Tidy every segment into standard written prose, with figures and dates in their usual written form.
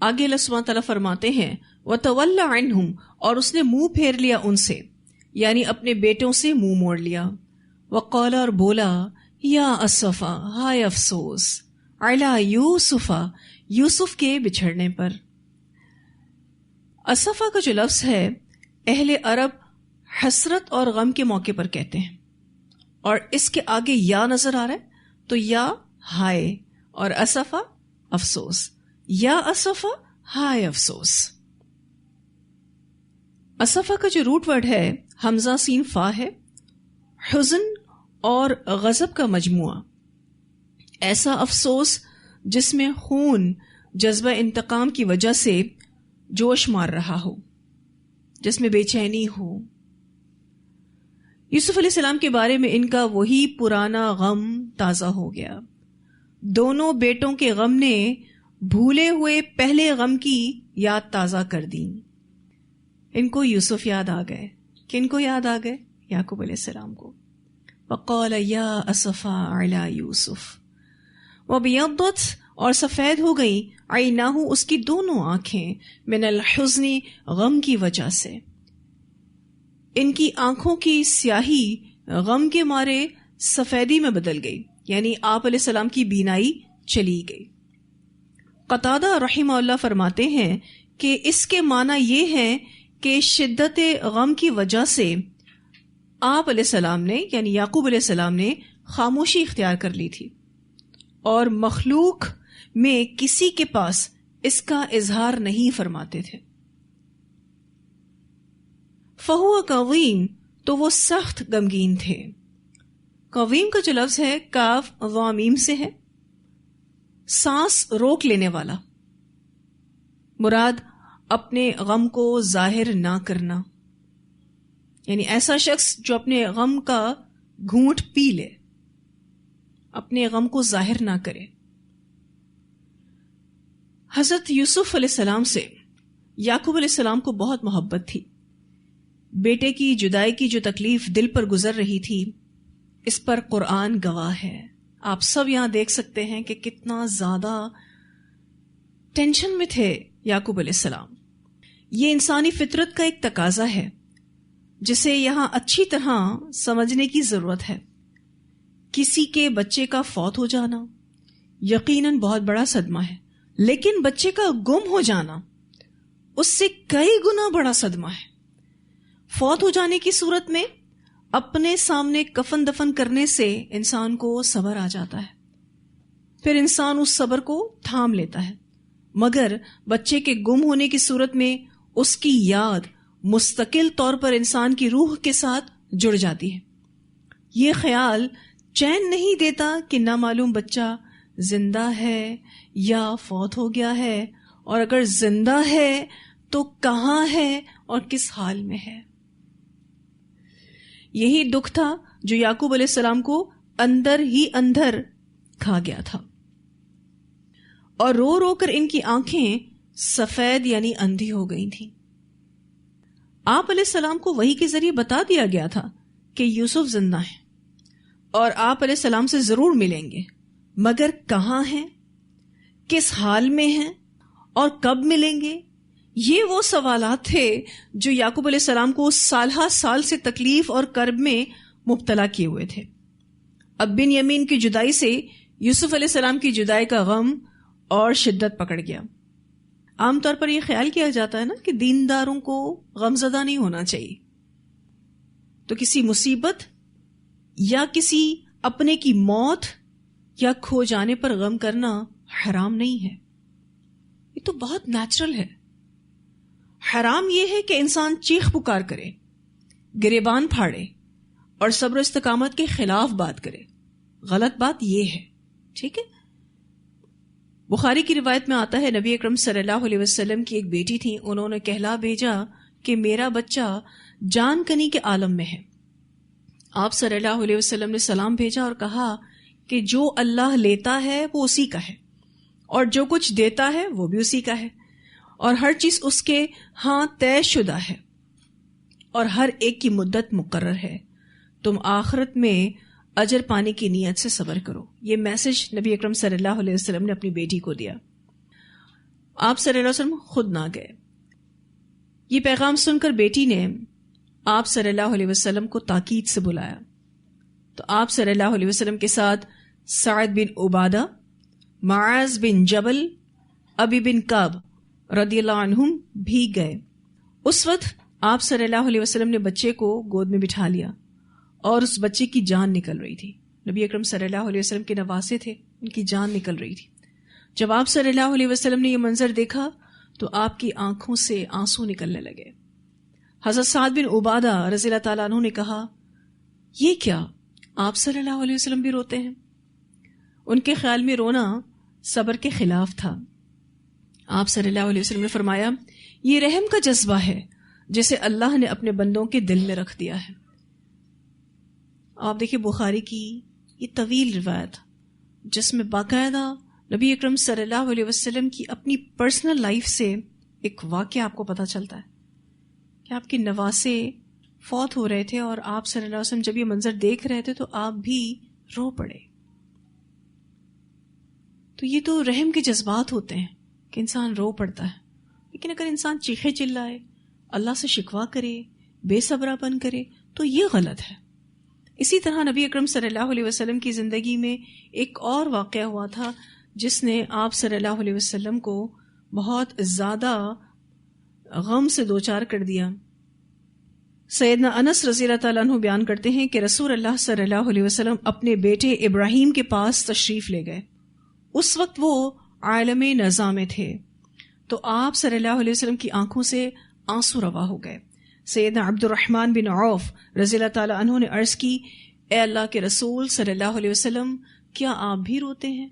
آگے اللہ سبحانہ تعالیٰ فرماتے ہیں وَتَوَلَّ عَنْهُمْ، اور اس نے منہ پھیر لیا ان سے، یعنی اپنے بیٹوں سے منہ موڑ لیا. وقال، اور بولا، یا اسفا، ہائے افسوس، علی یوسف، یوسف کے بچھڑنے پر. اسفا کا جو لفظ ہے اہل عرب حسرت اور غم کے موقع پر کہتے ہیں، اور اس کے آگے یا نظر آ رہا ہے تو یا ہائے اور اسفا افسوس، یا اسفا ہائے افسوس. اسفا کا جو روٹ ورڈ ہے حمزہ سین فا ہے، حزن اور غضب کا مجموعہ، ایسا افسوس جس میں خون جذبہ انتقام کی وجہ سے جوش مار رہا ہو، جس میں بے چینی ہو. یوسف علیہ السلام کے بارے میں ان کا وہی پرانا غم تازہ ہو گیا. دونوں بیٹوں کے غم نے بھولے ہوئے پہلے غم کی یاد تازہ کر دی. ان کو یوسف یاد آ گئے. کن کو یاد آ گئے؟ یعقوب علیہ السلام کو. وقال یا اسفا علی یوسف وابیضت، اور سفید ہو گئی عیناہ، اس کی دونوں آنکھیں، من الحزن، غم کی وجہ سے. ان کی آنکھوں کی سیاہی غم کے مارے سفیدی میں بدل گئی، یعنی آپ علیہ السلام کی بینائی چلی گئی. قتادہ رحمہ اللہ فرماتے ہیں کہ اس کے معنی یہ ہے کہ شدت غم کی وجہ سے آپ علیہ السلام نے، یعنی یعقوب علیہ السلام نے خاموشی اختیار کر لی تھی، اور مخلوق میں کسی کے پاس اس کا اظہار نہیں فرماتے تھے. فہو قویم، تو وہ سخت غمگین تھے. قویم کا جو لفظ ہے کاف ضامیم سے ہے، سانس روک لینے والا. مراد اپنے غم کو ظاہر نہ کرنا، یعنی ایسا شخص جو اپنے غم کا گھونٹ پی لے، اپنے غم کو ظاہر نہ کرے. حضرت یوسف علیہ السلام سے یعقوب علیہ السلام کو بہت محبت تھی. بیٹے کی جدائی کی جو تکلیف دل پر گزر رہی تھی، اس پر قرآن گواہ ہے. آپ سب یہاں دیکھ سکتے ہیں کہ کتنا زیادہ ٹینشن میں تھے یعقوب علیہ السلام. یہ انسانی فطرت کا ایک تقاضا ہے جسے یہاں اچھی طرح سمجھنے کی ضرورت ہے. کسی کے بچے کا فوت ہو جانا یقیناً بہت بڑا صدمہ ہے، لیکن بچے کا گم ہو جانا اس سے کئی گنا بڑا صدمہ ہے. فوت ہو جانے کی صورت میں اپنے سامنے کفن دفن کرنے سے انسان کو صبر آ جاتا ہے، پھر انسان اس صبر کو تھام لیتا ہے. مگر بچے کے گم ہونے کی صورت میں اس کی یاد مستقل طور پر انسان کی روح کے ساتھ جڑ جاتی ہے. یہ خیال چین نہیں دیتا کہ نامعلوم بچہ زندہ ہے یا فوت ہو گیا ہے، اور اگر زندہ ہے تو کہاں ہے اور کس حال میں ہے. یہی دکھ تھا جو یعقوب علیہ السلام کو اندر ہی اندر کھا گیا تھا، اور رو رو کر ان کی آنکھیں سفید یعنی اندھی ہو گئی تھیں. آپ علیہ السلام کو وحی کے ذریعے بتا دیا گیا تھا کہ یوسف زندہ ہیں اور آپ علیہ السلام سے ضرور ملیں گے، مگر کہاں ہیں، کس حال میں ہیں اور کب ملیں گے؟ یہ وہ سوالات تھے جو یعقوب علیہ السلام کو سالہ سال سے تکلیف اور کرب میں مبتلا کیے ہوئے تھے. اب بن یمین کی جدائی سے یوسف علیہ السلام کی جدائی کا غم اور شدت پکڑ گیا. عام طور پر یہ خیال کیا جاتا ہے نا کہ دینداروں کو غمزدہ نہیں ہونا چاہیے، تو کسی مصیبت یا کسی اپنے کی موت یا کھو جانے پر غم کرنا حرام نہیں ہے. یہ تو بہت نیچرل ہے. حرام یہ ہے کہ انسان چیخ پکار کرے، گریبان پھاڑے اور صبر و استقامت کے خلاف بات کرے. غلط بات یہ ہے. ٹھیک ہے. بخاری کی روایت میں آتا ہے نبی اکرم صلی اللہ علیہ وسلم کی ایک بیٹی تھی، انہوں نے کہلا بھیجا کہ میرا بچہ جان کنی کے عالم میں ہے. آپ صلی اللہ علیہ وسلم نے سلام بھیجا اور کہا کہ جو اللہ لیتا ہے وہ اسی کا ہے، اور جو کچھ دیتا ہے وہ بھی اسی کا ہے، اور ہر چیز اس کے ہاں طے شدہ ہے، اور ہر ایک کی مدت مقرر ہے. تم آخرت میں اجر پانے کی نیت سے صبر کرو. یہ میسج نبی اکرم صلی اللہ علیہ وسلم نے اپنی بیٹی کو دیا. آپ صلی اللہ علیہ وسلم خود نہ گئے. یہ پیغام سن کر بیٹی نے آپ صلی اللہ علیہ وسلم کو تاکید سے بلایا تو آپ صلی اللہ علیہ وسلم کے ساتھ سعد بن عبادہ، معاذ بن جبل، ابی بن کعب رضی اللہ عنہم بھی گئے. اس وقت آپ صلی اللہ علیہ وسلم نے بچے کو گود میں بٹھا لیا اور اس بچے کی جان نکل رہی تھی. نبی اکرم صلی اللہ علیہ وسلم کے نواسے تھے، ان کی جان نکل رہی تھی. جب آپ صلی اللہ علیہ وسلم نے یہ منظر دیکھا تو آپ کی آنکھوں سے آنسو نکلنے لگے. حضرت سعد بن عبادہ رضی اللہ تعالیٰ عنہ نے کہا، یہ کیا، آپ صلی اللہ علیہ وسلم بھی روتے ہیں؟ ان کے خیال میں رونا صبر کے خلاف تھا. آپ صلی اللہ علیہ وسلم نے فرمایا، یہ رحم کا جذبہ ہے جسے اللہ نے اپنے بندوں کے دل میں رکھ دیا ہے. آپ دیکھیں بخاری کی یہ طویل روایت جس میں باقاعدہ نبی اکرم صلی اللہ علیہ وسلم کی اپنی پرسنل لائف سے ایک واقعہ آپ کو پتہ چلتا ہے کہ آپ کے نواسے فوت ہو رہے تھے اور آپ صلی اللہ علیہ وسلم جب یہ منظر دیکھ رہے تھے تو آپ بھی رو پڑے. تو یہ تو رحم کے جذبات ہوتے ہیں کہ انسان رو پڑتا ہے. لیکن اگر انسان چیخے چلائے، اللہ سے شکوہ کرے، بے صبرا پن کرے تو یہ غلط ہے. اسی طرح نبی اکرم صلی اللہ علیہ وسلم کی زندگی میں ایک اور واقعہ ہوا تھا جس نے آپ صلی اللہ علیہ وسلم کو بہت زیادہ غم سے دوچار کر دیا. سیدنا انس رضی اللہ تعالیٰ عنہ بیان کرتے ہیں کہ رسول اللہ صلی اللہ علیہ وسلم اپنے بیٹے ابراہیم کے پاس تشریف لے گئے. اس وقت وہ عالم نزا میں تھے تو آپ صلی اللہ علیہ وسلم کی آنکھوں سے آنسو روا ہو گئے. سیدنا عبد الرحمن بن عوف رضی اللہ تعالیٰ عنہ نے عرض کی، اے اللہ کے رسول صلی اللہ علیہ وسلم، کیا آپ بھی روتے ہیں؟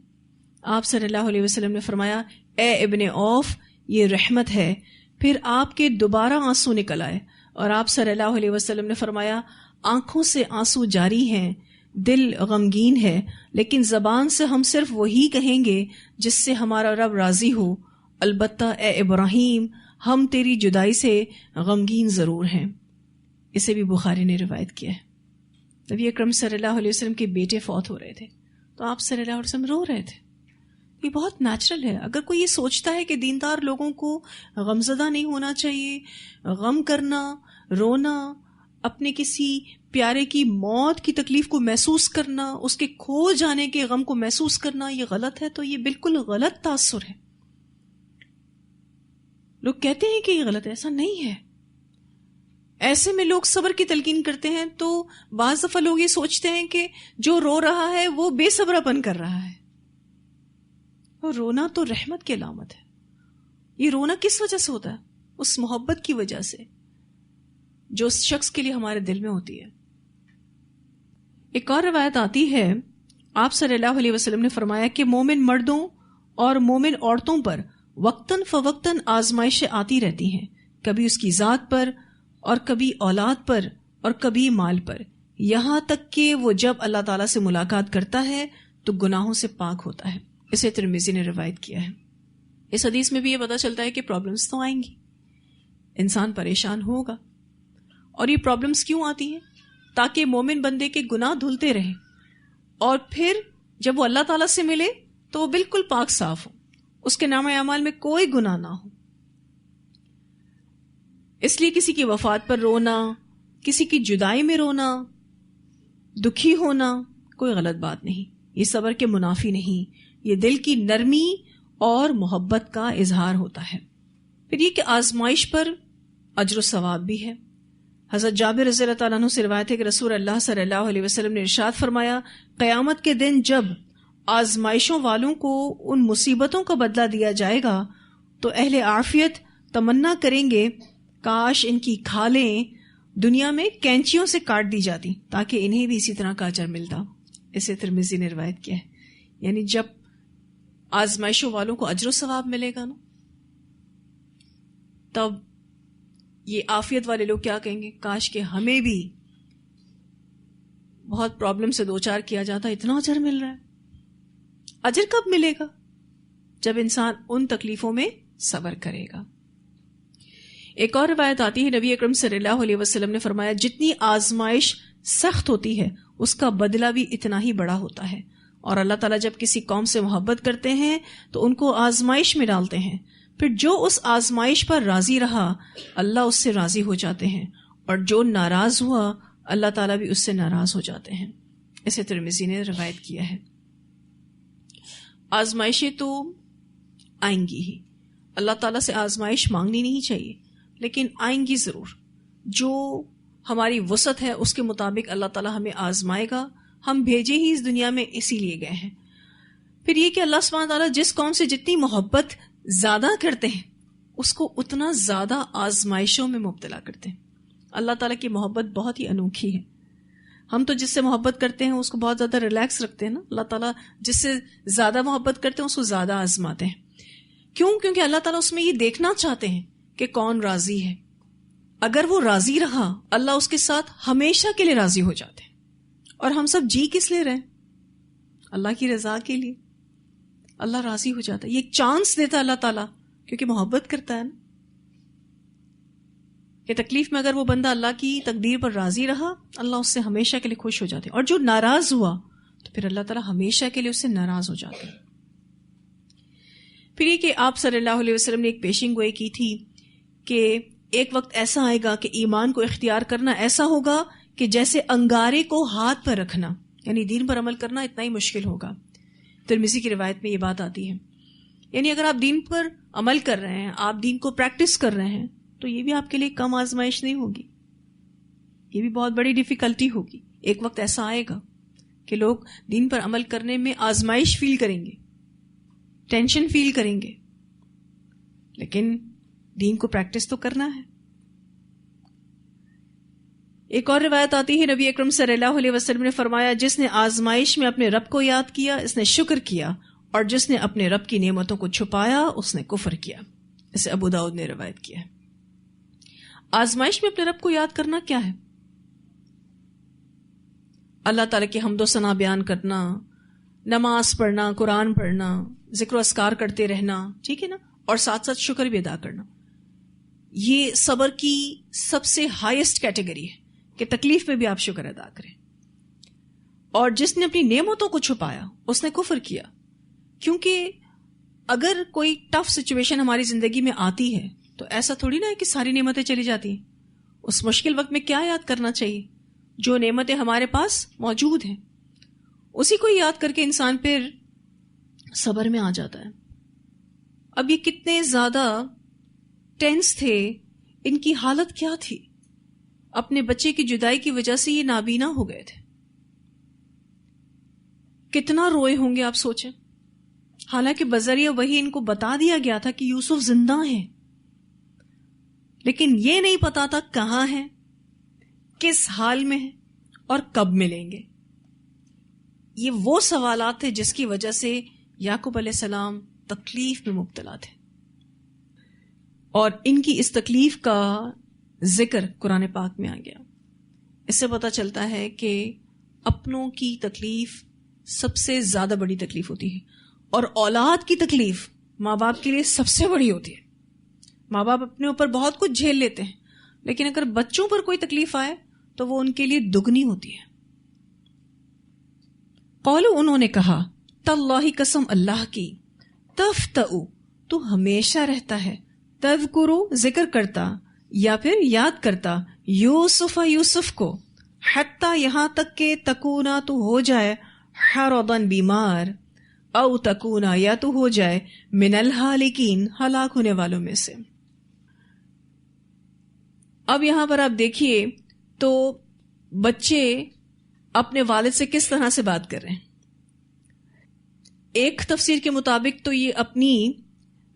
آپ صلی اللہ علیہ وسلم نے فرمایا، اے ابن عوف، یہ رحمت ہے. پھر آپ کے دوبارہ آنسو نکل آئے اور آپ صلی اللہ علیہ وسلم نے فرمایا، آنکھوں سے آنسو جاری ہیں، دل غمگین ہے، لیکن زبان سے ہم صرف وہی کہیں گے جس سے ہمارا رب راضی ہو. البتہ اے ابراہیم، ہم تیری جدائی سے غمگین ضرور ہیں. اسے بھی بخاری نے روایت کیا ہے. نبی اکرم صلی اللہ علیہ وسلم کے بیٹے فوت ہو رہے تھے تو آپ صلی اللہ علیہ وسلم رو رہے تھے. یہ بہت نیچرل ہے. اگر کوئی یہ سوچتا ہے کہ دیندار لوگوں کو غمزدہ نہیں ہونا چاہیے، غم کرنا، رونا، اپنے کسی پیارے کی موت کی تکلیف کو محسوس کرنا، اس کے کھو جانے کے غم کو محسوس کرنا یہ غلط ہے، تو یہ بالکل غلط تاثر ہے. لوگ کہتے ہیں کہ یہ غلط ہے، ایسا نہیں ہے. ایسے میں لوگ صبر کی تلقین کرتے ہیں تو بعض دفعہ لوگ یہ سوچتے ہیں کہ جو رو رہا ہے وہ بے صبرا پن کر رہا ہے. اور رونا تو رحمت کی علامت ہے. یہ رونا کس وجہ سے ہوتا ہے؟ اس محبت کی وجہ سے جو اس شخص کے لیے ہمارے دل میں ہوتی ہے. ایک اور روایت آتی ہے، آپ صلی اللہ علیہ وسلم نے فرمایا کہ مومن مردوں اور مومن عورتوں پر وقتاً فوقتاً آزمائشیں آتی رہتی ہیں، کبھی اس کی ذات پر اور کبھی اولاد پر اور کبھی مال پر، یہاں تک کہ وہ جب اللہ تعالیٰ سے ملاقات کرتا ہے تو گناہوں سے پاک ہوتا ہے. اسے ترمذی نے روایت کیا ہے. اس حدیث میں بھی یہ پتہ چلتا ہے کہ پرابلمز تو آئیں گی، انسان پریشان ہوگا. اور یہ پرابلمز کیوں آتی ہیں؟ تاکہ مومن بندے کے گناہ دھلتے رہیں اور پھر جب وہ اللہ تعالیٰ سے ملے تو وہ بالکل پاک صاف ہو، اس کے نامہ اعمال میں کوئی گناہ نہ ہو. اس لیے کسی کی وفات پر رونا، کسی کی جدائی میں رونا، دکھی ہونا کوئی غلط بات نہیں. یہ صبر کے منافی نہیں، یہ دل کی نرمی اور محبت کا اظہار ہوتا ہے. پھر یہ کہ آزمائش پر اجر و ثواب بھی ہے. حضرت جابر رضی اللہ تعالیٰ عنہ سے روایت ہے کہ رسول اللہ صلی اللہ علیہ وسلم نے ارشاد فرمایا، قیامت کے دن جب آزمائشوں والوں کو ان مصیبتوں کا بدلہ دیا جائے گا تو اہل عافیت تمنا کریں گے کاش ان کی کھالیں دنیا میں کینچیوں سے کاٹ دی جاتی تاکہ انہیں بھی اسی طرح کا اجر ملتا. اسے ترمذی نے روایت کیا ہے. یعنی جب آزمائشوں والوں کو اجر و ثواب ملے گا نا، تب یہ عافیت والے لوگ کیا کہیں گے، کاش کہ ہمیں بھی بہت پرابلم سے دوچار کیا جاتا، اتنا اجر مل رہا ہے. اجر کب ملے گا؟ جب انسان ان تکلیفوں میں صبر کرے گا. ایک اور روایت آتی ہے، نبی اکرم صلی اللہ علیہ وسلم نے فرمایا، جتنی آزمائش سخت ہوتی ہے اس کا بدلہ بھی اتنا ہی بڑا ہوتا ہے. اور اللہ تعالیٰ جب کسی قوم سے محبت کرتے ہیں تو ان کو آزمائش میں ڈالتے ہیں، پھر جو اس آزمائش پر راضی رہا اللہ اس سے راضی ہو جاتے ہیں، اور جو ناراض ہوا اللہ تعالیٰ بھی اس سے ناراض ہو جاتے ہیں. اسے ترمذی نے روایت کیا ہے. آزمائشیں تو آئیں گی ہی، اللہ تعالیٰ سے آزمائش مانگنی نہیں چاہیے، لیکن آئیں گی ضرور. جو ہماری وسعت ہے اس کے مطابق اللہ تعالیٰ ہمیں آزمائے گا. ہم بھیجے ہی اس دنیا میں اسی لیے گئے ہیں. پھر یہ کہ اللہ سبحانہ تعالیٰ جس قوم سے جتنی محبت زیادہ کرتے ہیں اس کو اتنا زیادہ آزمائشوں میں مبتلا کرتے ہیں. اللہ تعالیٰ کی محبت بہت ہی انوکھی ہے. ہم تو جس سے محبت کرتے ہیں اس کو بہت زیادہ ریلیکس رکھتے ہیں نا. اللہ تعالیٰ جس سے زیادہ محبت کرتے ہیں اس کو زیادہ آزماتے ہیں. کیوں؟ کیونکہ اللہ تعالیٰ اس میں یہ دیکھنا چاہتے ہیں کہ کون راضی ہے. اگر وہ راضی رہا اللہ اس کے ساتھ ہمیشہ کے لیے راضی ہو جاتے ہیں. اور ہم سب جی کس لیے رہے؟ اللہ کی رضا کے لیے. اللہ راضی ہو جاتا ہے. یہ ایک چانس دیتا ہے اللہ تعالیٰ کیونکہ محبت کرتا ہے نا، کہ تکلیف میں اگر وہ بندہ اللہ کی تقدیر پر راضی رہا اللہ اس سے ہمیشہ کے لیے خوش ہو جاتے ہیں. اور جو ناراض ہوا تو پھر اللہ تعالیٰ ہمیشہ کے لیے اس سے ناراض ہو جاتے ہیں. پھر یہ کہ آپ صلی اللہ علیہ وسلم نے ایک پیشین گوئی کی تھی کہ ایک وقت ایسا آئے گا کہ ایمان کو اختیار کرنا ایسا ہوگا کہ جیسے انگارے کو ہاتھ پر رکھنا، یعنی دین پر عمل کرنا اتنا ہی مشکل ہوگا. ترمذی کی روایت میں یہ بات آتی ہے. یعنی اگر آپ دین پر عمل کر رہے ہیں، آپ دین کو پریکٹس کر رہے ہیں، تو یہ بھی آپ کے لیے کم آزمائش نہیں ہوگی، یہ بھی بہت بڑی ڈیفیکلٹی ہوگی. ایک وقت ایسا آئے گا کہ لوگ دین پر عمل کرنے میں آزمائش فیل کریں گے، ٹینشن فیل کریں گے، لیکن دین کو پریکٹس تو کرنا ہے. ایک اور روایت آتی ہے نبی اکرم صلی اللہ علیہ وسلم نے فرمایا جس نے آزمائش میں اپنے رب کو یاد کیا اس نے شکر کیا، اور جس نے اپنے رب کی نعمتوں کو چھپایا اس نے کفر کیا. اسے ابو داؤد نے روایت کیا ہے. آزمائش میں اپنے رب کو یاد کرنا کیا ہے؟ اللہ تعالیٰ کی حمد و ثنا بیان کرنا، نماز پڑھنا، قرآن پڑھنا، ذکر و اذکار کرتے رہنا، ٹھیک ہے نا، اور ساتھ ساتھ شکر بھی ادا کرنا. یہ صبر کی سب سے ہائیسٹ کیٹیگری ہے کہ تکلیف میں بھی آپ شکر ادا کریں. اور جس نے اپنی نعمتوں کو چھپایا اس نے کفر کیا. کیونکہ اگر کوئی ٹف سچویشن ہماری زندگی میں آتی ہے تو ایسا تھوڑی نہ ہے کہ ساری نعمتیں چلی جاتی ہیں. اس مشکل وقت میں کیا یاد کرنا چاہیے؟ جو نعمتیں ہمارے پاس موجود ہیں اسی کو یاد کر کے انسان پھر صبر میں آ جاتا ہے. اب یہ کتنے زیادہ ٹینس تھے، ان کی حالت کیا تھی؟ اپنے بچے کی جدائی کی وجہ سے یہ نابینا ہو گئے تھے. کتنا روئے ہوں گے آپ سوچیں. حالانکہ بذریعہ وہی ان کو بتا دیا گیا تھا کہ یوسف زندہ ہیں، لیکن یہ نہیں پتا تھا کہاں ہیں، کس حال میں ہیں اور کب ملیں گے. یہ وہ سوالات تھے جس کی وجہ سے یعقوب علیہ السلام تکلیف میں مبتلا تھے. اور ان کی اس تکلیف کا ذکر قرآن پاک میں آ گیا. اس سے پتہ چلتا ہے کہ اپنوں کی تکلیف سب سے زیادہ بڑی تکلیف ہوتی ہے، اور اولاد کی تکلیف ماں باپ کے لیے سب سے بڑی ہوتی ہے. ماں باپ اپنے اوپر بہت کچھ جھیل لیتے ہیں، لیکن اگر بچوں پر کوئی تکلیف آئے تو وہ ان کے لیے دگنی ہوتی ہے. قولوا انہوں نے کہا، تاللہ قسم اللہ کی، تفتؤ تو ہمیشہ رہتا ہے، تذکرو ذکر کرتا یا پھر یاد کرتا، یوسف یوسف کو، حتی یہاں تک کہ تکونا تو ہو جائے، حرضاً بیمار، او تکونا یا تو ہو جائے، من الحالکین ہلاک ہونے والوں میں سے. اب یہاں پر آپ دیکھیے تو بچے اپنے والد سے کس طرح سے بات کر رہے ہیں. ایک تفسیر کے مطابق تو یہ اپنی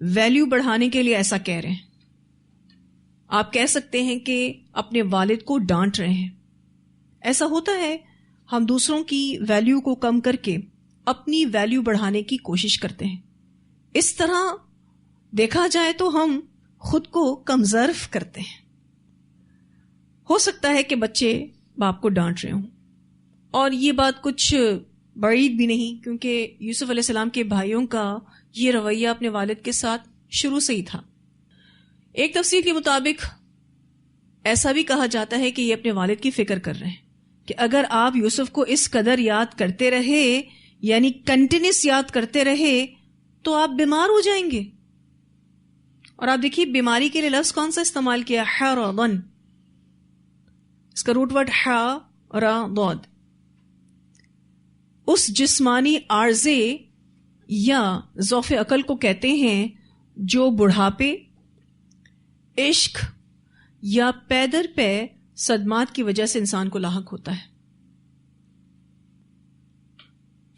ویلیو بڑھانے کے لیے ایسا کہہ رہے ہیں. آپ کہہ سکتے ہیں کہ اپنے والد کو ڈانٹ رہے ہیں. ایسا ہوتا ہے ہم دوسروں کی ویلیو کو کم کر کے اپنی ویلیو بڑھانے کی کوشش کرتے ہیں. اس طرح دیکھا جائے تو ہم خود کو کم ظرف کرتے ہیں. ہو سکتا ہے کہ بچے باپ کو ڈانٹ رہے ہوں، اور یہ بات کچھ بعید بھی نہیں، کیونکہ یوسف علیہ السلام کے بھائیوں کا یہ رویہ اپنے والد کے ساتھ شروع سے ہی تھا. ایک تفسیر کے مطابق ایسا بھی کہا جاتا ہے کہ یہ اپنے والد کی فکر کر رہے ہیں کہ اگر آپ یوسف کو اس قدر یاد کرتے رہے، یعنی کنٹینیوس یاد کرتے رہے، تو آپ بیمار ہو جائیں گے. اور آپ دیکھیے بیماری کے لیے لفظ کون سا استعمال کیا؟ حرضن. اس کا روٹ ورڈ ح را ضاد. اس جسمانی عارضے یا ضعف عقل کو کہتے ہیں جو بڑھاپے، عشق یا پے در پے صدمات کی وجہ سے انسان کو لاحق ہوتا ہے.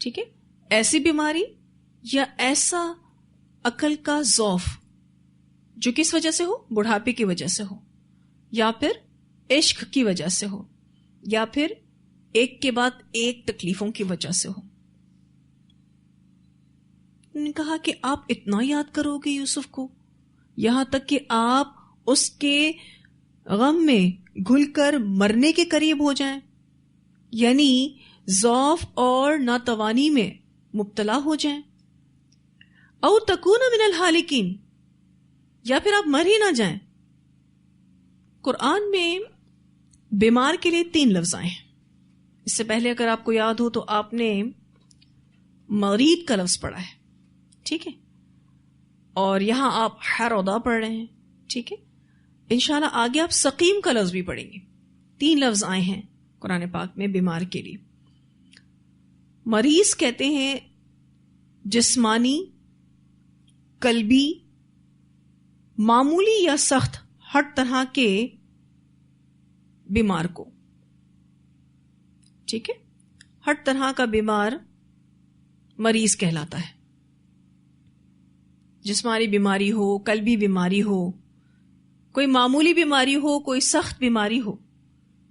ٹھیک ہے، ایسی بیماری یا ایسا عقل کا ضعف جو کس وجہ سے ہو؟ بڑھاپے کی وجہ سے ہو، یا پھر عشق کی وجہ سے ہو، یا پھر ایک کے بعد ایک تکلیفوں کی وجہ سے ہو. انہوں نے کہا کہ آپ اتنا یاد کرو گے یوسف کو یہاں تک کہ آپ اس کے غم میں گھل کر مرنے کے قریب ہو جائیں، یعنی ضعف اور ناتوانی میں مبتلا ہو جائیں. او تکون من الحالکین، یا پھر آپ مر ہی نہ جائیں. قرآن میں بیمار کے لیے 3 لفظ آئے ہیں. اس سے پہلے اگر آپ کو یاد ہو تو آپ نے مرید کا لفظ پڑھا ہے، ٹھیک ہے، اور یہاں آپ حرضا پڑھ رہے ہیں، ٹھیک ہے. انشاءاللہ آگے آپ سقیم کا لفظ بھی پڑھیں گے. 3 لفظ آئے ہیں قرآن پاک میں بیمار کے لیے. مریض کہتے ہیں جسمانی، قلبی، معمولی یا سخت ہر طرح کے بیمار کو. ٹھیک ہے، ہر طرح کا بیمار مریض کہلاتا ہے. جسمانی بیماری ہو، قلبی بیماری ہو، کوئی معمولی بیماری ہو، کوئی سخت بیماری ہو،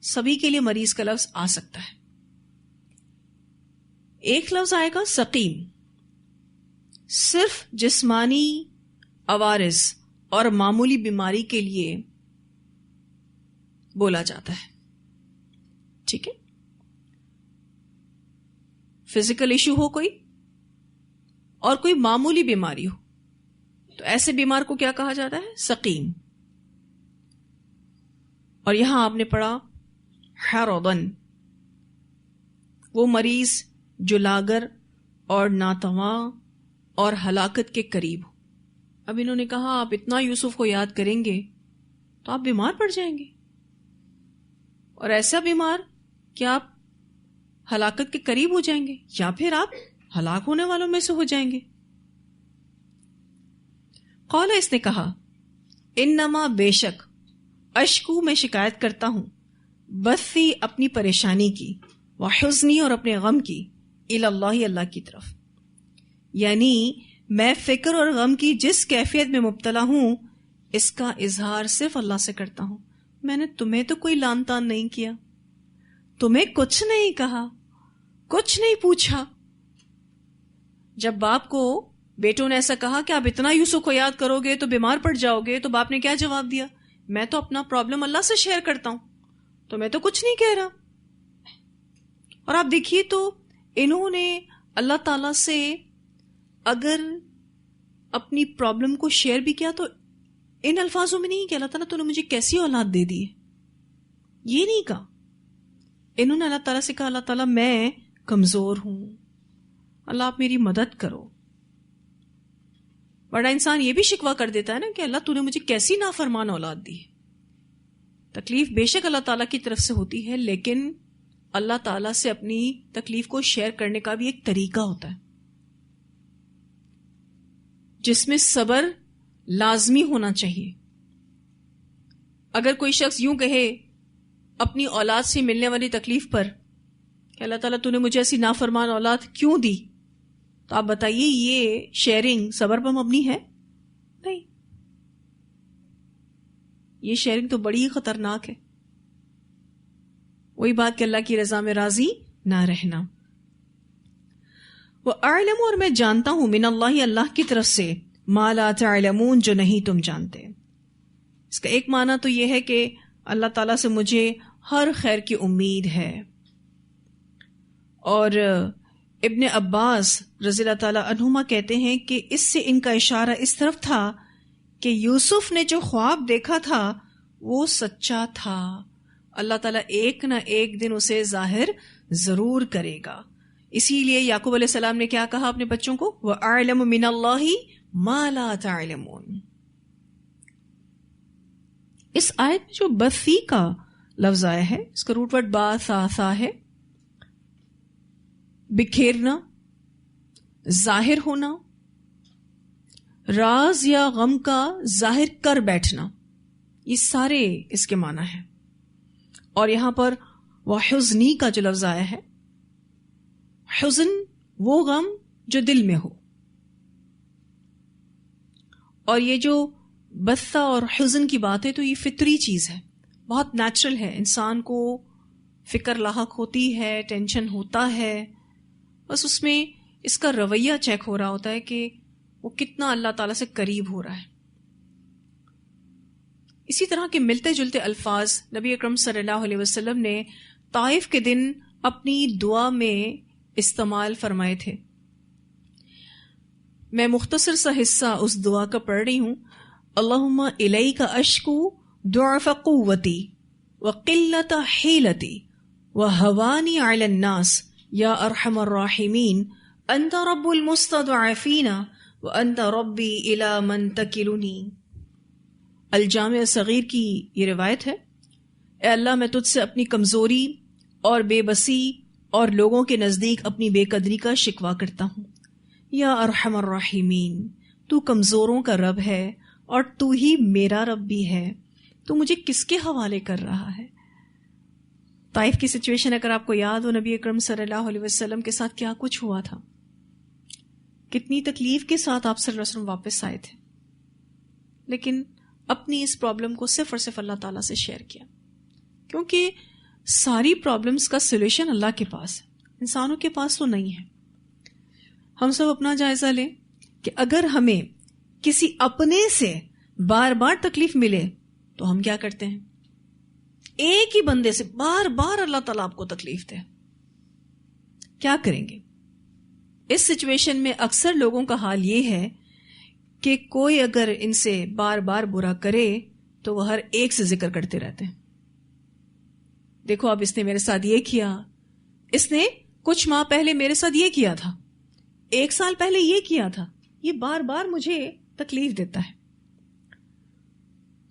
سبھی کے لیے مریض کا لفظ آ سکتا ہے. ایک لفظ آئے گا سقیم، صرف جسمانی عوارض اور معمولی بیماری کے لیے بولا جاتا ہے. ٹھیک ہے، فزیکل ایشو ہو کوئی اور کوئی معمولی بیماری ہو تو ایسے بیمار کو کیا کہا جاتا ہے؟ سقیم. اور یہاں آپ نے پڑھا حرضن، وہ مریض جو لاگر اور ناتواں اور ہلاکت کے قریب ہو. اب انہوں نے کہا آپ اتنا یوسف کو یاد کریں گے تو آپ بیمار پڑ جائیں گے، اور ایسا بیمار کہ آپ ہلاکت کے قریب ہو جائیں گے یا پھر آپ ہلاک ہونے والوں میں سے ہو جائیں گے. قال، اس نے کہا انما، بے شک، اشکو، میں شکایت کرتا ہوں، بثی، اپنی پریشانی کی، وحزنی، اور اپنے غم کی، اللہ، اللہ کی طرف. یعنی میں فکر اور غم کی جس کیفیت میں مبتلا ہوں اس کا اظہار صرف اللہ سے کرتا ہوں. میں نے تمہیں تو کوئی لان تان نہیں کیا، تمہیں کچھ نہیں کہا، کچھ نہیں پوچھا. جب باپ کو بیٹوں نے ایسا کہا کہ آپ اتنا یوسف کو یاد کرو گے تو بیمار پڑ جاؤ گے، تو باپ نے کیا جواب دیا؟ میں تو اپنا پرابلم اللہ سے شیئر کرتا ہوں، تو میں تو کچھ نہیں کہہ رہا. اور آپ دیکھیے تو انہوں نے اللہ تعالی سے اگر اپنی پرابلم کو شیئر بھی کیا تو ان الفاظوں میں نہیں کہ اللہ تعالیٰ تو نے مجھے کیسی اولاد دے دی ہے، یہ نہیں کہا. انہوں نے اللہ تعالیٰ سے کہا اللہ تعالیٰ میں کمزور ہوں، اللہ آپ میری مدد کرو. بڑا انسان یہ بھی شکوہ کر دیتا ہے نا کہ اللہ تو نے مجھے کیسی نافرمان اولاد دی ہے. تکلیف بے شک اللہ تعالیٰ کی طرف سے ہوتی ہے، لیکن اللہ تعالیٰ سے اپنی تکلیف کو شیئر کرنے کا بھی ایک طریقہ ہوتا ہے جس میں صبر لازمی ہونا چاہیے. اگر کوئی شخص یوں کہے اپنی اولاد سے ملنے والی تکلیف پر کہ اللہ تعالیٰ تو نے مجھے ایسی نافرمان اولاد کیوں دی، تو آپ بتائیے یہ شیئرنگ صبر پر مبنی ہے؟ نہیں، یہ شیئرنگ تو بڑی خطرناک ہے. وہی بات کہ اللہ کی رضا میں راضی نہ رہنا. وَأَعْلَمُ، اور میں جانتا ہوں، من اللہ، اللہ کی طرف سے، ما لا تعلمون، جو نہیں تم جانتے. اس کا ایک معنی تو یہ ہے کہ اللہ تعالیٰ سے مجھے ہر خیر کی امید ہے. اور ابن عباس رضی اللہ تعالیٰ عنہما کہتے ہیں کہ اس سے ان کا اشارہ اس طرف تھا کہ یوسف نے جو خواب دیکھا تھا وہ سچا تھا، اللہ تعالیٰ ایک نہ ایک دن اسے ظاہر ضرور کرے گا. اسی لیے یعقوب علیہ السلام نے کیا کہا اپنے بچوں کو؟ وَأَعْلَمُ مِنَ اللَّهِ مَا لَا تَعْلَمُونَ. اس آیت میں جو بثی کا لفظ آیا ہے، اس کا روٹ ورڈ با سا ہے. بکھیرنا، ظاہر ہونا، راز یا غم کا ظاہر کر بیٹھنا، یہ سارے اس کے معنی ہیں. اور یہاں پر وحزنی کا جو لفظ آیا ہے، حزن وہ غم جو دل میں ہو. اور یہ جو بثا اور حزن کی بات ہے تو یہ فطری چیز ہے، بہت نیچرل ہے. انسان کو فکر لاحق ہوتی ہے، ٹینشن ہوتا ہے، بس اس میں اس کا رویہ چیک ہو رہا ہوتا ہے کہ وہ کتنا اللہ تعالیٰ سے قریب ہو رہا ہے. اسی طرح کے ملتے جلتے الفاظ نبی اکرم صلی اللہ علیہ وسلم نے طائف کے دن اپنی دعا میں استعمال فرمائے تھے. میں مختصر سا حصہ اس دعا کا پڑھ رہی ہوں. اللہم الیک اشکو ضعف قوتی وقلت حیلتی وہوانی علی الناس یا ارحم الراحمین انت رب المستضعفین وانت ربی الی من تکلنی. الجامع صغیر کی یہ روایت ہے. اے اللہ، میں تجھ سے اپنی کمزوری اور بے بسی اور لوگوں کے نزدیک اپنی بے قدری کا شکوہ کرتا ہوں. یا ارحم الراحمین، تو کمزوروں کا رب ہے اور تو ہی میرا رب بھی ہے. تو مجھے کس کے حوالے کر رہا ہے؟ طائف کی سچویشن اگر آپ کو یاد ہو، نبی اکرم صلی اللہ علیہ وسلم کے ساتھ کیا کچھ ہوا تھا، کتنی تکلیف کے ساتھ آپ صلی اللہ علیہ وسلم واپس آئے تھے، لیکن اپنی اس پرابلم کو صرف اور صرف اللہ تعالیٰ سے شیئر کیا. کیونکہ ساری پرابلمس کا سولوشن اللہ کے پاس ہے، انسانوں کے پاس تو نہیں ہے. ہم سب اپنا جائزہ لیں کہ اگر ہمیں کسی اپنے سے بار بار تکلیف ملے تو ہم کیا کرتے ہیں؟ ایک ہی بندے سے بار بار اللہ تعالیٰ آپ کو تکلیف دے، کیا کریں گے؟ اس سچویشن میں اکثر لوگوں کا حال یہ ہے کہ کوئی اگر ان سے بار بار برا کرے تو وہ ہر ایک سے ذکر کرتے رہتے ہیں. دیکھو اب اس نے میرے ساتھ یہ کیا، اس نے کچھ ماہ پہلے میرے ساتھ یہ کیا تھا، 1 سال پہلے یہ کیا تھا، یہ بار بار مجھے تکلیف دیتا ہے.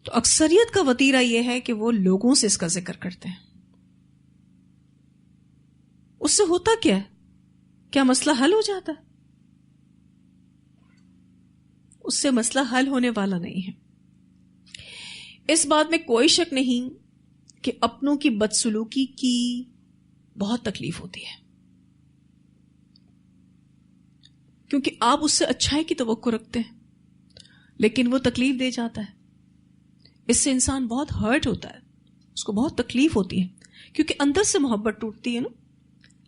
تو اکثریت کا وتیرہ یہ ہے کہ وہ لوگوں سے اس کا ذکر کرتے ہیں. اس سے ہوتا کیا ہے؟ کیا مسئلہ حل ہو جاتا ہے؟ اس سے مسئلہ حل ہونے والا نہیں ہے. اس بات میں کوئی شک نہیں کہ اپنوں کی بدسلوکی کی بہت تکلیف ہوتی ہے، کیونکہ آپ اس سے اچھائی کی توقع رکھتے ہیں لیکن وہ تکلیف دے جاتا ہے. اس سے انسان بہت ہرٹ ہوتا ہے، اس کو بہت تکلیف ہوتی ہے، کیونکہ اندر سے محبت ٹوٹتی ہے نا.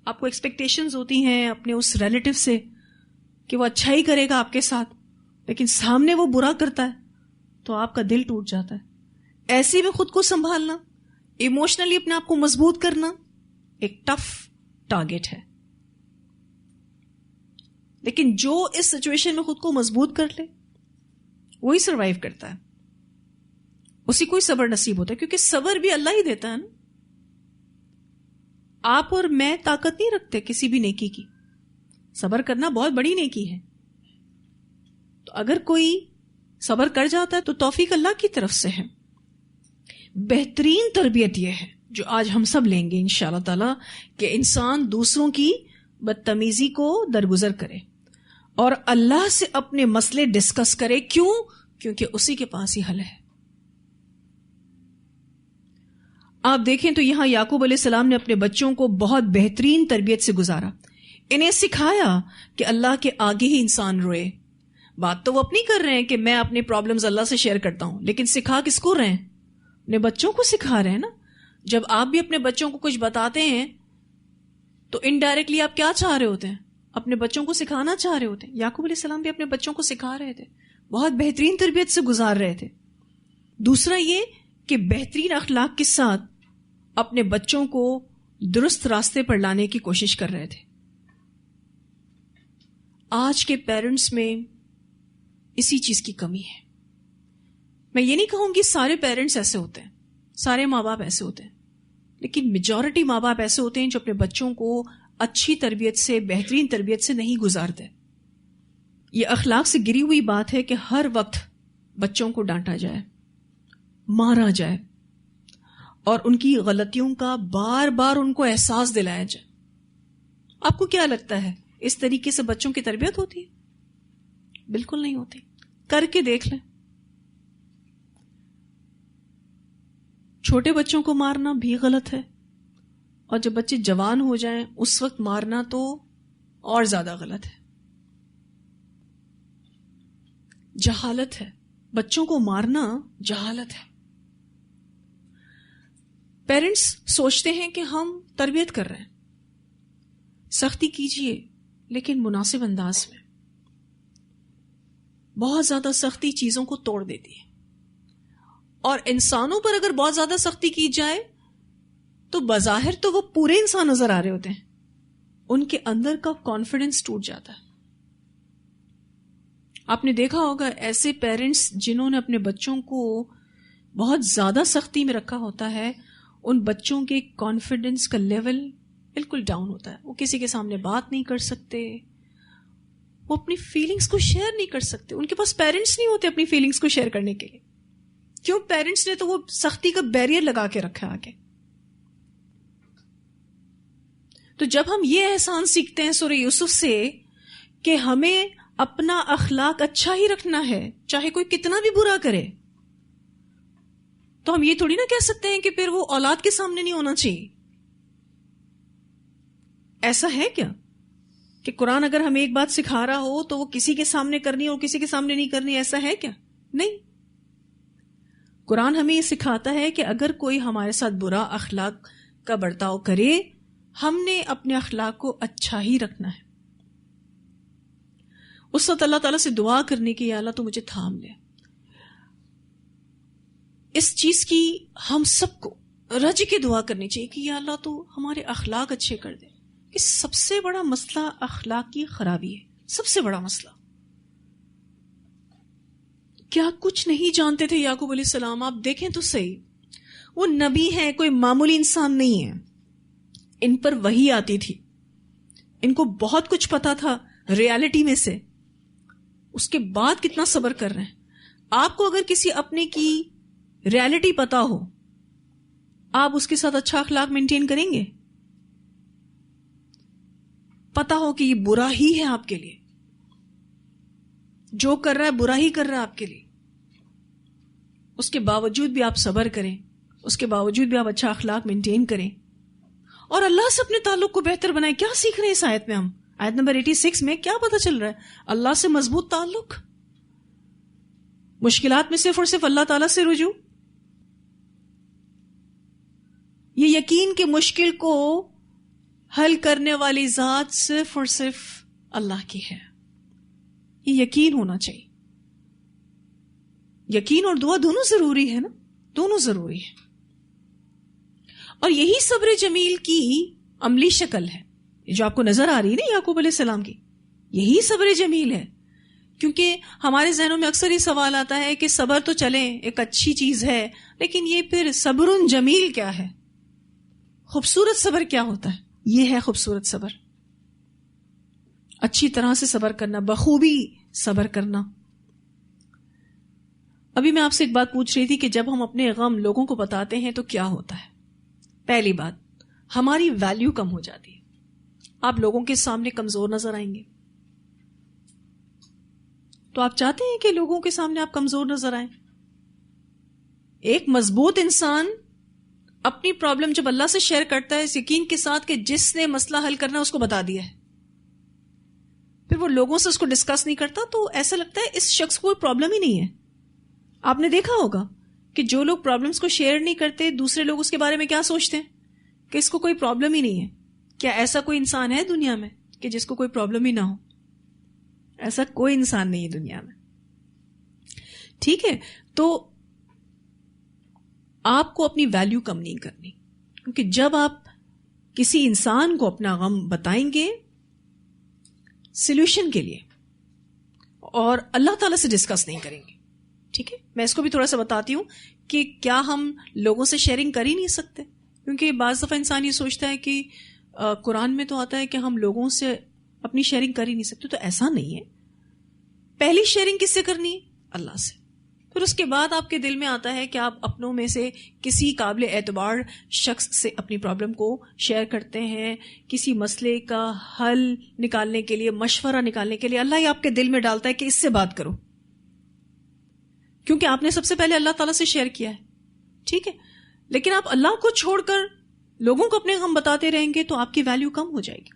آپ کو ایکسپیکٹیشنز ہوتی ہیں اپنے اس ریلیٹو سے کہ وہ اچھائی کرے گا آپ کے ساتھ، لیکن سامنے وہ برا کرتا ہے تو آپ کا دل ٹوٹ جاتا ہے. ایسے میں خود کو سنبھالنا، ایموشنلی اپنے آپ کو مضبوط کرنا ایک ٹف ٹارگٹ ہے. لیکن جو اس سچویشن میں خود کو مضبوط کر لے وہی سروائیو کرتا ہے، اسی کو ہی صبر نصیب ہوتا ہے. کیونکہ صبر بھی اللہ ہی دیتا ہے نا. آپ اور میں طاقت نہیں رکھتے کسی بھی نیکی کی. صبر کرنا بہت بڑی نیکی ہے. تو اگر کوئی صبر کر جاتا ہے تو توفیق اللہ کی طرف سے ہے. بہترین تربیت یہ ہے جو آج ہم سب لیں گے انشاءاللہ تعالی، کہ انسان دوسروں کی بدتمیزی کو درگزر کرے اور اللہ سے اپنے مسئلے ڈسکس کرے. کیوں؟ کیونکہ اسی کے پاس ہی حل ہے. آپ دیکھیں تو یہاں یعقوب علیہ السلام نے اپنے بچوں کو بہت بہترین تربیت سے گزارا. انہیں سکھایا کہ اللہ کے آگے ہی انسان روئے. بات تو وہ اپنی کر رہے ہیں کہ میں اپنی پرابلمز اللہ سے شیئر کرتا ہوں، لیکن سکھا کس کو رہے ہیں؟ اپنے بچوں کو سکھا رہے ہیں نا. جب آپ بھی اپنے بچوں کو کچھ بتاتے ہیں تو انڈائریکٹلی آپ کیا چاہ رہے ہوتے ہیں؟ اپنے بچوں کو سکھانا چاہ رہے ہوتے ہیں. یعقوب علیہ السلام بھی اپنے بچوں کو سکھا رہے تھے، بہت بہترین تربیت سے گزار رہے تھے. دوسرا یہ کہ بہترین اخلاق کے ساتھ اپنے بچوں کو درست راستے پر لانے کی کوشش کر رہے تھے. آج کے پیرنٹس میں اسی چیز کی کمی ہے. میں یہ نہیں کہوں گی سارے پیرنٹس ایسے ہوتے ہیں، سارے ماں باپ ایسے ہوتے ہیں، لیکن میجورٹی ماں باپ ایسے ہوتے ہیں جو اپنے بچوں کو اچھی تربیت سے، بہترین تربیت سے نہیں گزارتے. یہ اخلاق سے گری ہوئی بات ہے کہ ہر وقت بچوں کو ڈانٹا جائے، مارا جائے اور ان کی غلطیوں کا بار بار ان کو احساس دلایا جائے. آپ کو کیا لگتا ہے اس طریقے سے بچوں کی تربیت ہوتی ہے؟ بالکل نہیں ہوتی. کر کے دیکھ لیں. چھوٹے بچوں کو مارنا بھی غلط ہے، اور جب بچے جوان ہو جائیں اس وقت مارنا تو اور زیادہ غلط ہے. جہالت ہے، بچوں کو مارنا جہالت ہے. پیرنٹس سوچتے ہیں کہ ہم تربیت کر رہے ہیں، سختی کیجئے لیکن مناسب انداز میں. بہت زیادہ سختی چیزوں کو توڑ دیتی ہے، اور انسانوں پر اگر بہت زیادہ سختی کی جائے تو بظاہر تو وہ پورے انسان نظر آ رہے ہوتے ہیں، ان کے اندر کا کانفیڈنس ٹوٹ جاتا ہے. آپ نے دیکھا ہوگا ایسے پیرنٹس جنہوں نے اپنے بچوں کو بہت زیادہ سختی میں رکھا ہوتا ہے، ان بچوں کے کانفیڈنس کا لیول بالکل ڈاؤن ہوتا ہے. وہ کسی کے سامنے بات نہیں کر سکتے، وہ اپنی فیلنگز کو شیئر نہیں کر سکتے. ان کے پاس پیرنٹس نہیں ہوتے اپنی فیلنگز کو شیئر کرنے کے لیے. کیوں؟ پیرنٹس نے تو وہ سختی کا بیریئر لگا کے رکھا ہے آگے. تو جب ہم یہ احسان سیکھتے ہیں سورہ یوسف سے کہ ہمیں اپنا اخلاق اچھا ہی رکھنا ہے چاہے کوئی کتنا بھی برا کرے، تو ہم یہ تھوڑی نہ کہہ سکتے ہیں کہ پھر وہ اولاد کے سامنے نہیں ہونا چاہیے. ایسا ہے کیا کہ قرآن اگر ہمیں ایک بات سکھا رہا ہو تو وہ کسی کے سامنے کرنی اور کسی کے سامنے نہیں کرنی؟ ایسا ہے کیا؟ نہیں. قرآن ہمیں یہ سکھاتا ہے کہ اگر کوئی ہمارے ساتھ برا اخلاق کا برتاؤ کرے، ہم نے اپنے اخلاق کو اچھا ہی رکھنا ہے. اس وقت اللہ تعالیٰ سے دعا کرنے کی، یا اللہ تو مجھے تھام لے. اس چیز کی ہم سب کو رج کے دعا کرنی چاہیے کہ یا اللہ تو ہمارے اخلاق اچھے کر دے. کہ سب سے بڑا مسئلہ اخلاق کی خرابی ہے، سب سے بڑا مسئلہ. کیا کچھ نہیں جانتے تھے یعقوب علیہ السلام؟ آپ دیکھیں تو صحیح، وہ نبی ہیں، کوئی معمولی انسان نہیں ہے. ان پر وحی آتی تھی، ان کو بہت کچھ پتا تھا ریالٹی میں سے. اس کے بعد کتنا صبر کر رہے ہیں. آپ کو اگر کسی اپنے کی ریالٹی پتا ہو، آپ اس کے ساتھ اچھا اخلاق مینٹین کریں گے؟ پتا ہو کہ یہ برا ہی ہے آپ کے لیے، جو کر رہا ہے برا ہی کر رہا ہے آپ کے لیے، اس کے باوجود بھی آپ صبر کریں، اس کے باوجود بھی آپ اچھا اخلاق مینٹین کریں اور اللہ سے اپنے تعلق کو بہتر بنائیں. کیا سیکھ رہے ہیں اس آیت میں ہم؟ آیت نمبر 86 میں کیا پتا چل رہا ہے؟ اللہ سے مضبوط تعلق، مشکلات میں صرف اور صرف اللہ تعالیٰ سے رجوع، یہ یقین کہ مشکل کو حل کرنے والی ذات صرف اور صرف اللہ کی ہے. یہ یقین ہونا چاہیے. یقین اور دعا دونوں ضروری ہے نا، دونوں ضروری ہے. اور یہی صبر جمیل کی عملی شکل ہے جو آپ کو نظر آ رہی ہے نا یعقوب علیہ السلام کی. یہی صبر جمیل ہے. کیونکہ ہمارے ذہنوں میں اکثر یہ سوال آتا ہے کہ صبر تو چلیں ایک اچھی چیز ہے، لیکن یہ پھر صبر جمیل کیا ہے؟ خوبصورت صبر کیا ہوتا ہے؟ یہ ہے خوبصورت صبر، اچھی طرح سے صبر کرنا، بخوبی صبر کرنا. ابھی میں آپ سے ایک بات پوچھ رہی تھی کہ جب ہم اپنے غم لوگوں کو بتاتے ہیں تو کیا ہوتا ہے؟ پہلی بات، ہماری ویلیو کم ہو جاتی ہے. آپ لوگوں کے سامنے کمزور نظر آئیں گے. تو آپ چاہتے ہیں کہ لوگوں کے سامنے آپ کمزور نظر آئیں؟ ایک مضبوط انسان اپنی پرابلم جب اللہ سے شیئر کرتا ہے اس یقین کے ساتھ کہ جس نے مسئلہ حل کرنا اس کو بتا دیا ہے، پھر وہ لوگوں سے اس کو ڈسکس نہیں کرتا، تو ایسا لگتا ہے اس شخص کو کوئی پرابلم ہی نہیں ہے. آپ نے دیکھا ہوگا کہ جو لوگ پرابلمس کو شیئر نہیں کرتے، دوسرے لوگ اس کے بارے میں کیا سوچتے ہیں کہ اس کو کوئی پرابلم ہی نہیں ہے. کیا ایسا کوئی انسان ہے دنیا میں کہ جس کو کوئی پرابلم ہی نہ ہو؟ ایسا کوئی انسان نہیں ہے دنیا میں. ٹھیک ہے، تو آپ کو اپنی ویلیو کم نہیں کرنی، کیونکہ جب آپ کسی انسان کو اپنا غم بتائیں گے سولوشن کے لیے اور اللہ تعالیٰ سے ڈسکس نہیں کریں گے. ٹھیک ہے، میں اس کو بھی تھوڑا سا بتاتی ہوں کہ کیا ہم لوگوں سے شیئرنگ کر ہی نہیں سکتے؟ کیونکہ بعض دفعہ انسان یہ سوچتا ہے کہ قرآن میں تو آتا ہے کہ ہم لوگوں سے اپنی شیئرنگ کر ہی نہیں سکتے. تو ایسا نہیں ہے. پہلی شیئرنگ کس سے کرنی ہے؟ اللہ سے. پھر اس کے بعد آپ کے دل میں آتا ہے کہ آپ اپنوں میں سے کسی قابل اعتبار شخص سے اپنی پرابلم کو شیئر کرتے ہیں، کسی مسئلے کا حل نکالنے کے لیے، مشورہ نکالنے کے لیے اللہ ہی آپ کے دل میں ڈالتا ہے کہ اس سے بات کرو، کیونکہ آپ نے سب سے پہلے اللہ تعالیٰ سے شیئر کیا ہے. ٹھیک ہے، لیکن آپ اللہ کو چھوڑ کر لوگوں کو اپنے غم بتاتے رہیں گے تو آپ کی ویلیو کم ہو جائے گی.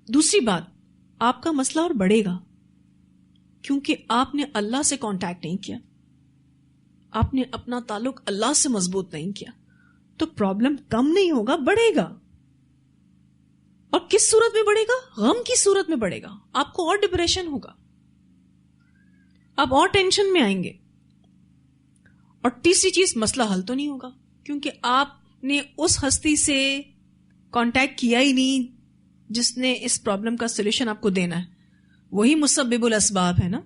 دوسری بات، آپ کا مسئلہ اور بڑھے گا کیونکہ آپ نے اللہ سے کانٹیکٹ نہیں کیا، آپ نے اپنا تعلق اللہ سے مضبوط نہیں کیا، تو پرابلم کم نہیں ہوگا، بڑھے گا. اور کس صورت میں بڑھے گا؟ غم کی صورت میں بڑھے گا. آپ کو اور ڈپریشن ہوگا، آپ اور ٹینشن میں آئیں گے. اور تیسری چیز، مسئلہ حل تو نہیں ہوگا کیونکہ آپ نے اس ہستی سے کانٹیکٹ کیا ہی نہیں جس نے اس پرابلم کا سولوشن آپ کو دینا ہے. وہی مسبب الاسباب ہے نا،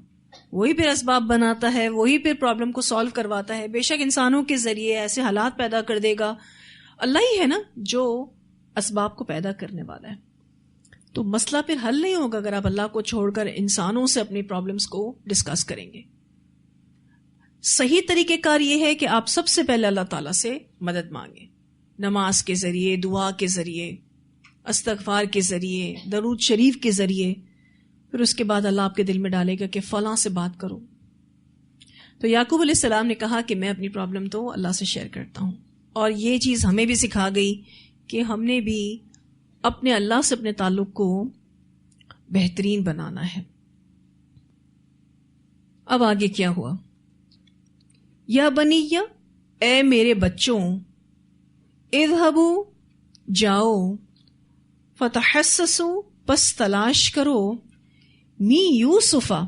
وہی پھر اسباب بناتا ہے، وہی پھر پرابلم کو سالو کرواتا ہے. بے شک انسانوں کے ذریعے ایسے حالات پیدا کر دے گا، اللہ ہی ہے نا جو اسباب کو پیدا کرنے والا ہے. تو مسئلہ پھر حل نہیں ہوگا اگر آپ اللہ کو چھوڑ کر انسانوں سے اپنی پرابلمس کو ڈسکس کریں گے. صحیح طریقہ کار یہ ہے کہ آپ سب سے پہلے اللہ تعالیٰ سے مدد مانگیں، نماز کے ذریعے، دعا کے ذریعے، استغفار کے ذریعے، درود شریف کے ذریعے. پھر اس کے بعد اللہ آپ کے دل میں ڈالے گا کہ فلاں سے بات کرو. تو یعقوب علیہ السلام نے کہا کہ میں اپنی پرابلم تو اللہ سے شیئر کرتا ہوں. اور یہ چیز ہمیں بھی سکھا گئی کہ ہم نے بھی اپنے اللہ سے اپنے تعلق کو بہترین بنانا ہے. اب آگے کیا ہوا؟ یا بنیہ، اے میرے بچوں، اذهبوا، جاؤ، فتحسسوا، پس تلاش کرو، می یوسفا،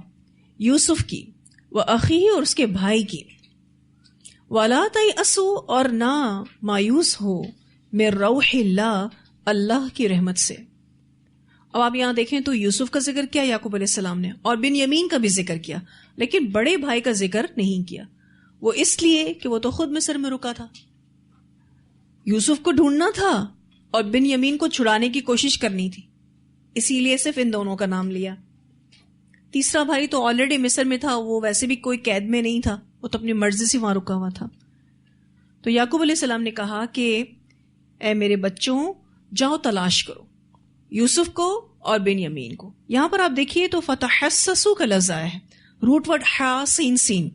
یوسف کی، واخیہ، اور اس کے بھائی کی، ولا تیأسوا، اور نہ مایوس ہو، من روح اللہ، اللہ کی رحمت سے. اب آپ یہاں دیکھیں تو یوسف کا ذکر کیا یعقوب علیہ السلام نے، اور بن یمین کا بھی ذکر کیا، لیکن بڑے بھائی کا ذکر نہیں کیا. وہ اس لیے کہ وہ تو خود مصر میں رکا تھا، یوسف کو ڈھونڈنا تھا اور بن یمین کو چھڑانے کی کوشش کرنی تھی، اسی لیے صرف ان دونوں کا نام لیا. تیسرا بھائی تو آلریڈی مصر میں تھا، وہ ویسے بھی کوئی قید میں نہیں تھا، وہ تو اپنی مرضی سے وہاں رکا ہوا تھا. تو یعقوب علیہ السلام نے کہا کہ اے میرے بچوں، جاؤ تلاش کرو یوسف کو اور بن یمین کو. یہاں پر آپ دیکھیے تو فتحسسوا کا لفظ آیا ہے، روٹ ورڈ ہا سین سین.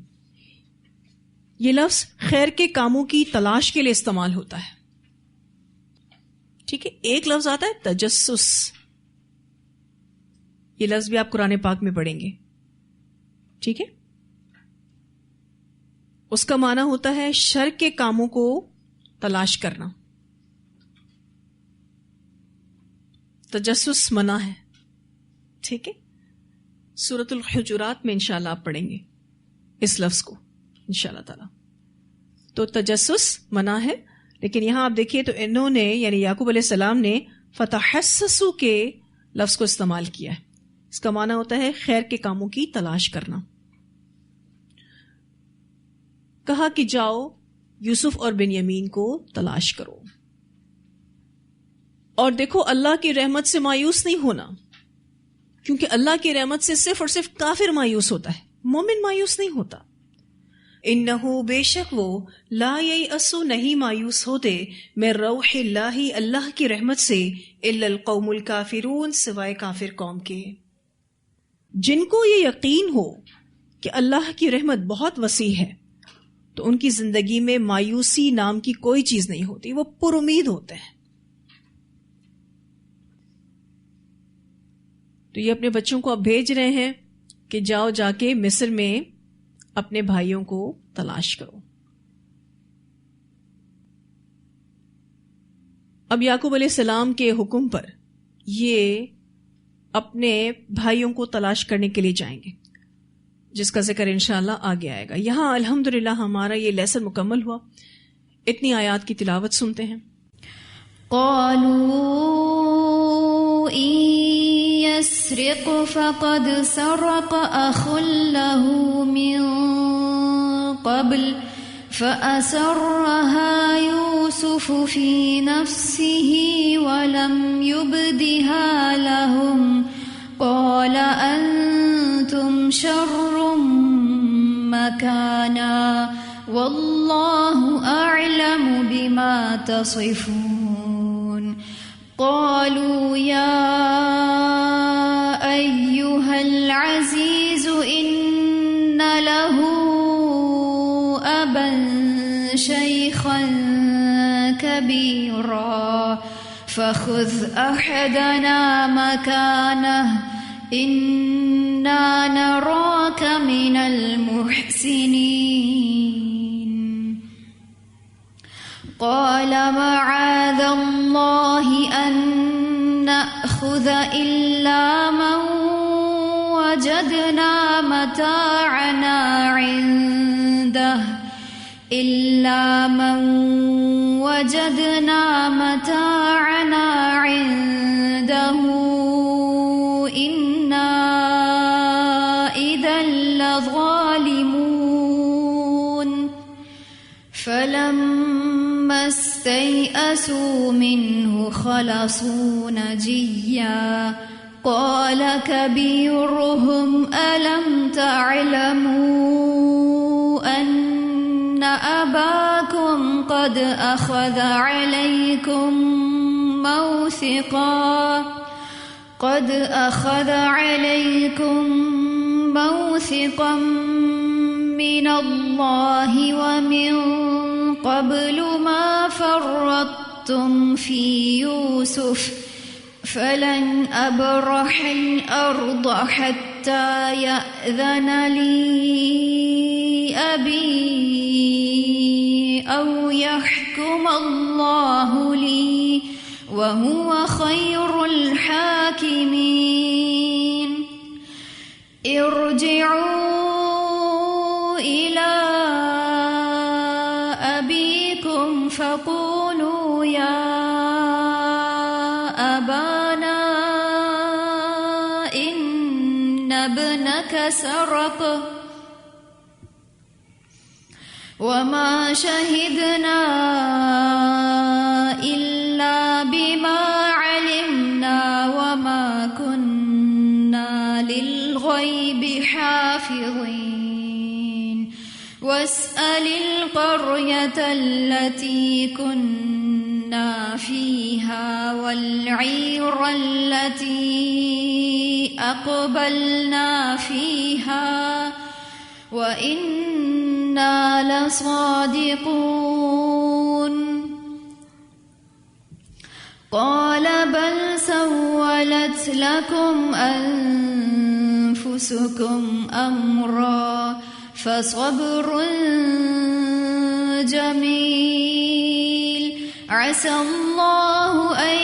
یہ لفظ خیر کے کاموں کی تلاش کے لیے استعمال ہوتا ہے. ٹھیک ہے، ایک لفظ آتا ہے تجسس، یہ لفظ بھی آپ قرآن پاک میں پڑھیں گے. ٹھیک ہے، اس کا معنی ہوتا ہے شر کے کاموں کو تلاش کرنا. تجسس منع ہے. ٹھیک ہے، سورۃ الحجرات میں انشاءاللہ آپ پڑھیں گے اس لفظ کو انشاءاللہ تعالی. تو تجسس منع ہے، لیکن یہاں آپ دیکھیے تو انہوں نے یعنی یعقوب علیہ السلام نے فتحسسوا کے لفظ کو استعمال کیا ہے. اس کا معنی ہوتا ہے خیر کے کاموں کی تلاش کرنا. کہا کہ جاؤ یوسف اور بن یمین کو تلاش کرو. اور دیکھو اللہ کی رحمت سے مایوس نہیں ہونا، کیونکہ اللہ کی رحمت سے صرف اور صرف کافر مایوس ہوتا ہے، مومن مایوس نہیں ہوتا. انہو، بے شک وہ، لا ییأسوا، نہیں مایوس ہوتے، من روح اللہ، اللہ کی رحمت سے، الا القوم الکافرون، سوائے کافر قوم کے. جن کو یہ یقین ہو کہ اللہ کی رحمت بہت وسیع ہے تو ان کی زندگی میں مایوسی نام کی کوئی چیز نہیں ہوتی، وہ پر امید ہوتے ہیں. تو یہ اپنے بچوں کو اب بھیج رہے ہیں کہ جاؤ جا کے مصر میں اپنے بھائیوں کو تلاش کرو. اب یعقوب علیہ السلام کے حکم پر یہ اپنے بھائیوں کو تلاش کرنے کے لیے جائیں گے، جس کا ذکر انشاءاللہ آگے آئے گا. یہاں الحمدللہ ہمارا یہ لیسن مکمل ہوا. اتنی آیات کی تلاوت سنتے ہیں. قالوا إن يسرق فقد سرق أخ له من قبل فأسرها يوسف في نفسه ولم يبدها لهم قال أنتم شر مكانا والله أعلم بما تصفون قالوا يا أيها العزيز إن له أبا شيخا كبيرا فخذ أحدنا مكانه إنا نراك من المحسنين قال معاذ الله أن نأخذ إلا من وجدنا متاعنا عنده إنا إذا لظالمون فلما استيئسوا منه خلصوا نجيا قال كبيرهم ألم تعلموا أن أباكم قد أخذ عليكم موثقا من الله ومن قبل ما فرطتم في يوسف فلن أبرح الأرض حتى يأذن لي أبي أو يحكم الله لي وهو خير الحاكمين ارجعوا إلى أبيكم فقولوا يا أبانا إن ابنك سرق وما شهدنا إلا بما علمنا وما كنا للغيب حافظين واسأل القرية التي كنا فيها والعير التي أقبلنا فيها وإنا لصادقون قال بل سولت لكم أنفسكم أمرا فصبر جميل عسى الله أن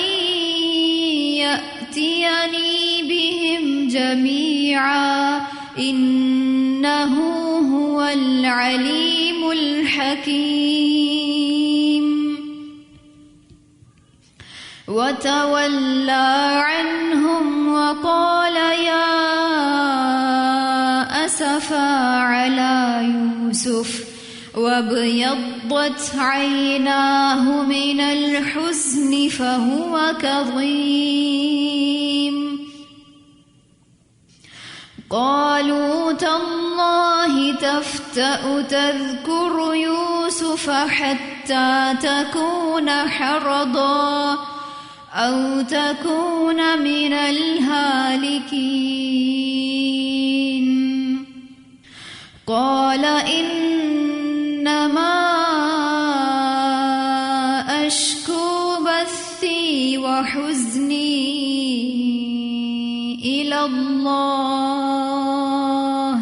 يأتيني بهم جميعا إنه هو العليم الحكيم وتولى عنهم وقال يا أسفا على يوسف وابيضت عيناه من الحزن فهو كظيم قالوا تالله تفتأ تذكر يوسف حتى تكون حرضا أو تكون من الهالكين قال إنما أشكو بثي وحزني إلى الله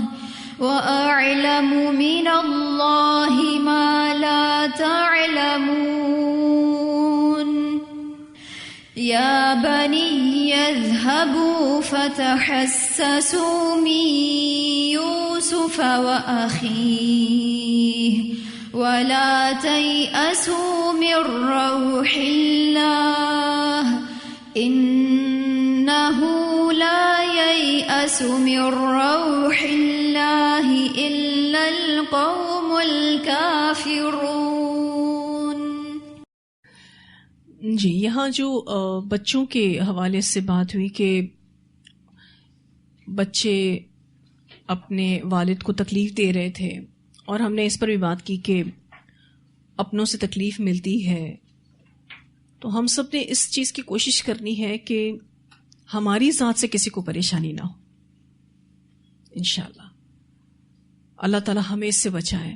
وأعلم من الله ما لا تعلمون يا بني اذهبوا فتحسسوا من يوسف وأخيه ولا تيأسوا من روح الله إنه لا ييأس من روح الله إلا القوم الكافرون. جی یہاں جو بچوں کے حوالے سے بات ہوئی کہ بچے اپنے والد کو تکلیف دے رہے تھے، اور ہم نے اس پر بھی بات کی کہ اپنوں سے تکلیف ملتی ہے، تو ہم سب نے اس چیز کی کوشش کرنی ہے کہ ہماری ذات سے کسی کو پریشانی نہ ہو انشاءاللہ۔ اللہ تعالی ہمیں اس سے بچائے،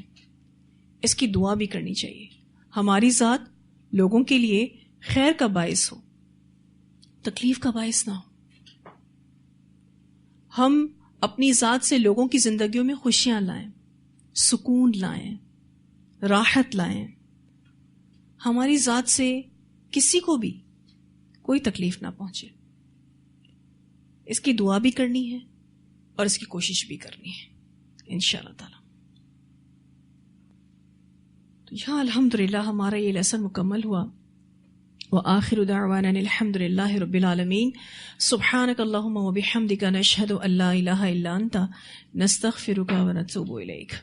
اس کی دعا بھی کرنی چاہیے، ہماری ذات لوگوں کے لیے خیر کا باعث ہو، تکلیف کا باعث نہ ہو۔ ہم اپنی ذات سے لوگوں کی زندگیوں میں خوشیاں لائیں، سکون لائیں، راحت لائیں، ہماری ذات سے کسی کو بھی کوئی تکلیف نہ پہنچے، اس کی دعا بھی کرنی ہے اور اس کی کوشش بھی کرنی ہے انشاءاللہ تعالی۔ تو یہاں الحمدللہ ہمارا یہ لیسن مکمل ہوا۔ وآخر دعوانا الحمدللہ رب العالمین، سبحانک اللہم وبحمدک، نشہد ان لا الہ الا انت، نستغفرک ونتوب الیک۔